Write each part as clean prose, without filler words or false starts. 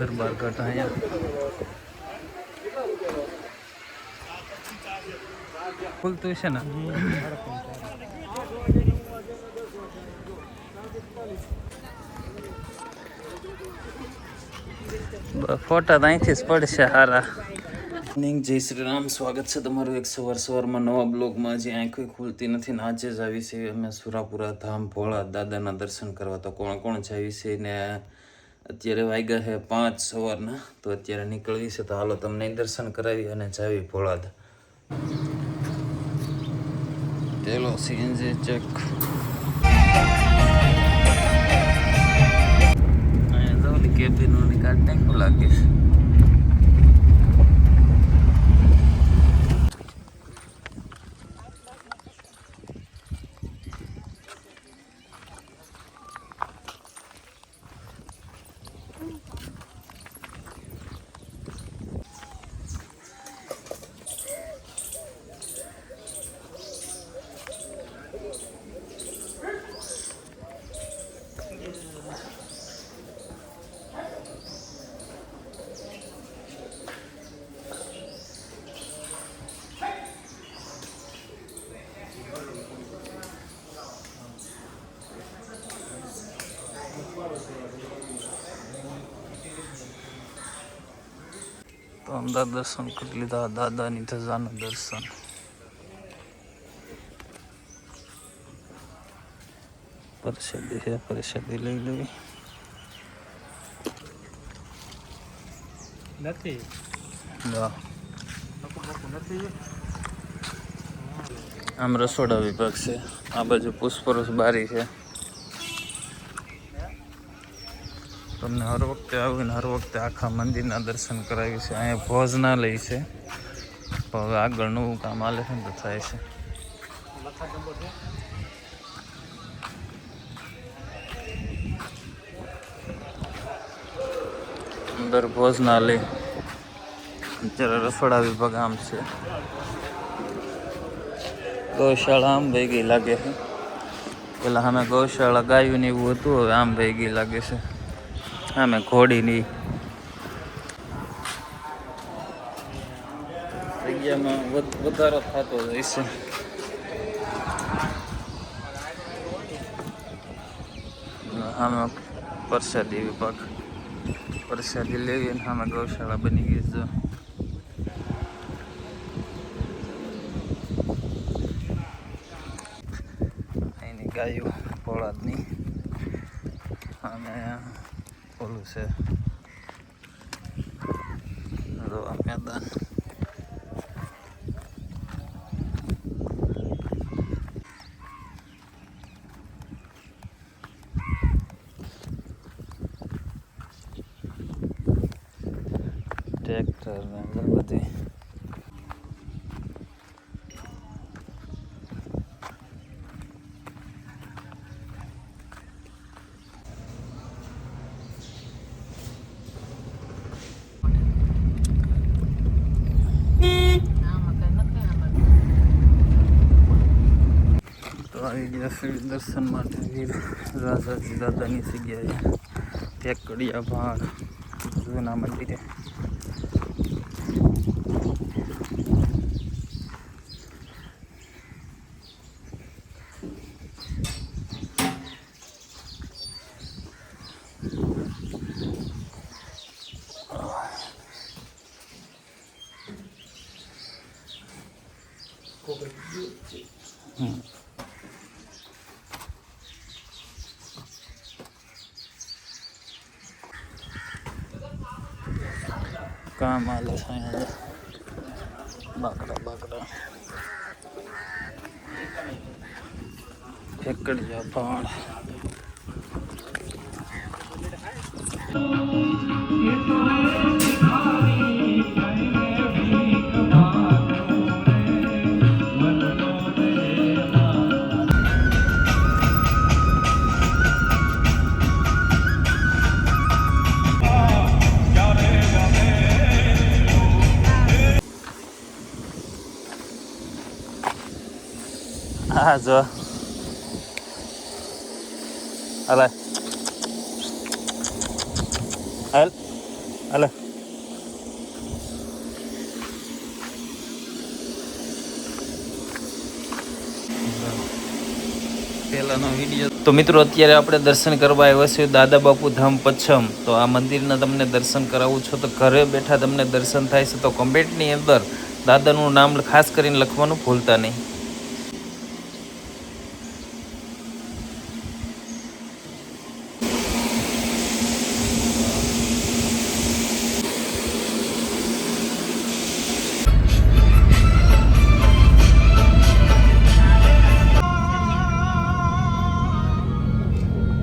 દરબાર ઘાટ અહીંયા ખુલતું છે ને. ફોટા તો અહીંથી જ પડશે હારા. જય શ્રી રામ, સ્વાગત છે તમારું એક સવારમાં નવા બ્લોગમાં. જે આંખો ખુલતી નથી ને આજે જ આવી છે અમે સુરાપુરા ધામ ભોળા દાદાના દર્શન કરવા. તો કોણ કોણ છે આવી છે ને અત્યારે વાગ્યા છે 5 સવારના. તો અત્યારે નીકળવી છે તો હાલો તમને દર્શન કરાવી અને જાવી ભોળાદ. પેલો સીએનજી ચેક અહીંયા તો કેબિનોની કાર્ડ નહીં લાગે છે. તો અંદર દર્શન કરી લીધા, દાદાની ધજાનું દર્શન. પ્રસાદી છે, પ્રસાદી લઈ લેવી. નથી આમ રસોડા વિભાગ છે, આ બાજુ પુષ્પરસ બારી છે. તમને હર વખતે આવીને હર વખતે આખા મંદિરના દર્શન કરાવી છે. અહીંયા ભોજનાલય છે, હવે આગળ નવું કામ હાલે છે ને તો થાય છે. અંદર ભોજનાલય, અત્યારે રસોડા વિભાગ આમ છે. ગૌશાળા આમ ભેગી લાગે છે. પેલા અમે ગૌશાળા ગાયું ને એવું હતું, હવે આમ ભેગી લાગે છે. આમે ઘોડીની જગ્યામાં વધારો થતો જાય છે. આમાં પ્રસાદી વિભાગ, પ્રસાદી લેવી ને આમાં ગૌશાળા બની ગઈ છે. અહીંની ગાયો ભોળાદની અને ઓલું છે મેદાન. ટ્રેક્ટર ને બધી આવી ગયા દર્શન માટે વીર રાજાજી દાદાની જગ્યાએ ટેકડિયા ભાણ જૂના મંદિરે. કામ આલે છે અહીંયા બાકડા ઠેકડિયા ભાણ. હા જો હાલ હાલ પહેલાનો વિડીયો. તો મિત્રો અત્યારે આપણે દર્શન કરવા આવ્યા છીએ દાદા બાપુ ધામ પચ્છમ. તો આ મંદિરના તમને દર્શન કરાવું છું. તો ઘરે બેઠા તમને દર્શન થાય છે. તો કમેન્ટની અંદર દાદાનું નામ ખાસ કરીને લખવાનું ભૂલતા નહીં.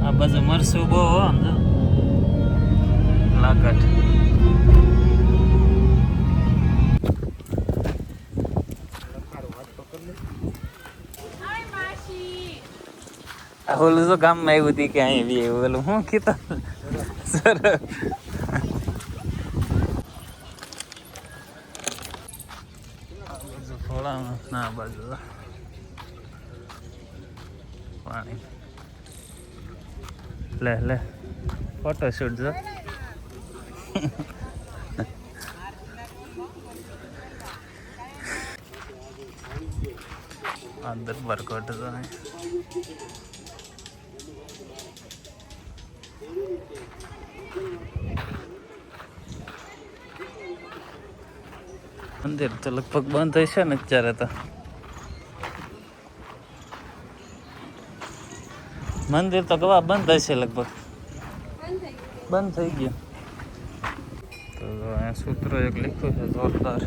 આ બાજુ મરસું બહુ લાગટ. ઓલું તો ગામમાં આવ્યું હતી કે અહીં બી આવ્યું ઓલું હું કીધું સર થોડા ના બાજુ પાણી લે ફોટોશૂટ જો દરબાર કોટ મંદિર તો લગભગ બંધ હશે ને અત્યારે. તો મંદિર તો કવા બંધ હશે, લગભગ બંધ થઈ ગયું. તો અહીંયા સૂત્ર એક લખ્યું છે જોરદાર.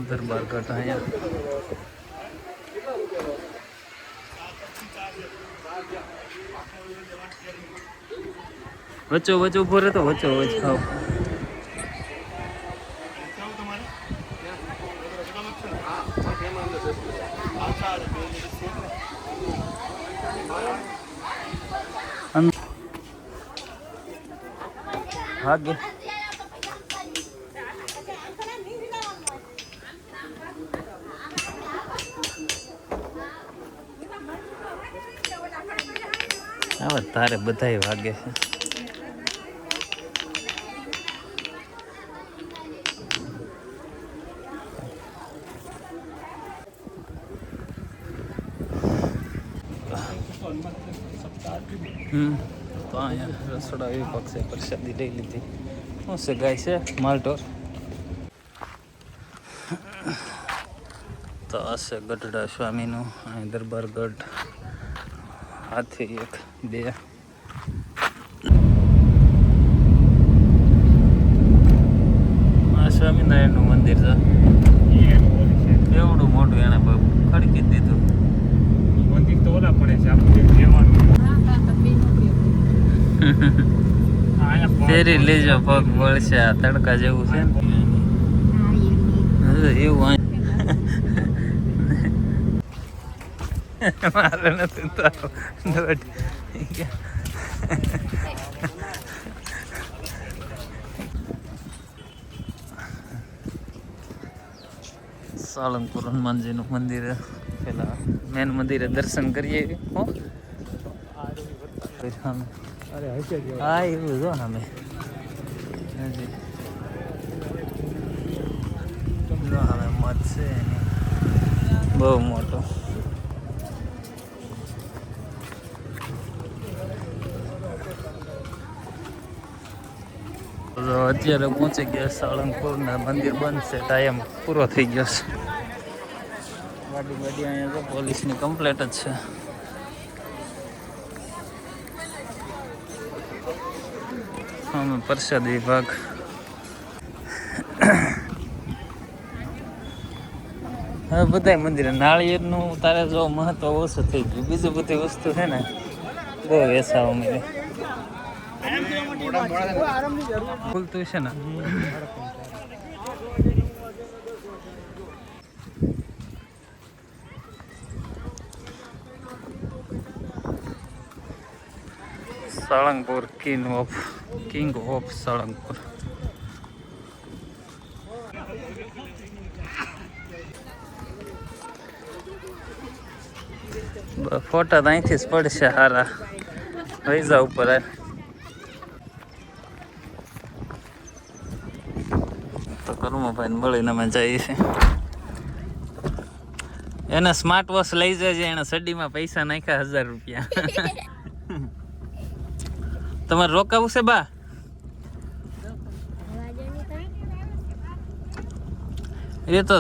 દરબાર ઘાટ અહીંયા વચ્ચો ઉભો રહે તો વચ્ચો ખાવ. ભાગ્ય હવે તારે બધાય વાગે છે. તો અહીંયા રસોડા વિભાગ છે, પ્રસાદી લઈ લીધી. શું છે ગાય છે માલઢોર. તો આ છે ગઢડા સ્વામીનું અહીં દરબાર ગઢ. હાથી 1 2 આ સ્વામિનારાયણનું મંદિર છે. એવડું મોટું એને ખડકી દીધું. મંદિર તો ઓલા પડે છે ફેરી લેજો, પગ વળશે. આ તડકા જેવું છે ને એવું. મારે નથી તારો સાળંગપુર હનુમાનજીનું મંદિર. પેલા મેન મંદિરે દર્શન કરીએ. હા એવું જો અમે મત છે બહુ મોટો. અત્યારે પહોંચી ગયા સાળંગપુર ને મંદિર બંધ છે. ટાઈમ પૂરો થઈ ગયો છે. ગાડી અહીંયા તો પોલીસની કમ્પ્લેટ જ છે. અમે પ્રસાદ વિભાગ. હવે બધા મંદિરે નાળિયેરનું તારે જો મહત્વ ઓછું થઈ ગયું. બીજું બધી વસ્તુ છે ને બહુ વેસાવા મળે. ખુલતું છે ને. Salangpur king of Salangpur. ફોટા તો અહીંથી જ પડશે હારા. લઈ જાવ ઉપર તો કર્મભાઈ મળીને અમે જઈએ છીએ. એને સ્માર્ટ વોચ લઈ જજે, એને સડીમાં પૈસા નાખ્યા 1000 રૂપિયા. તમારે રોકાવું છે બા? એ તો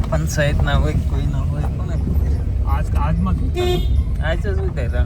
પંચાયત ના હોય કોઈ ના હોય કોને આજ જ શું કઈ ના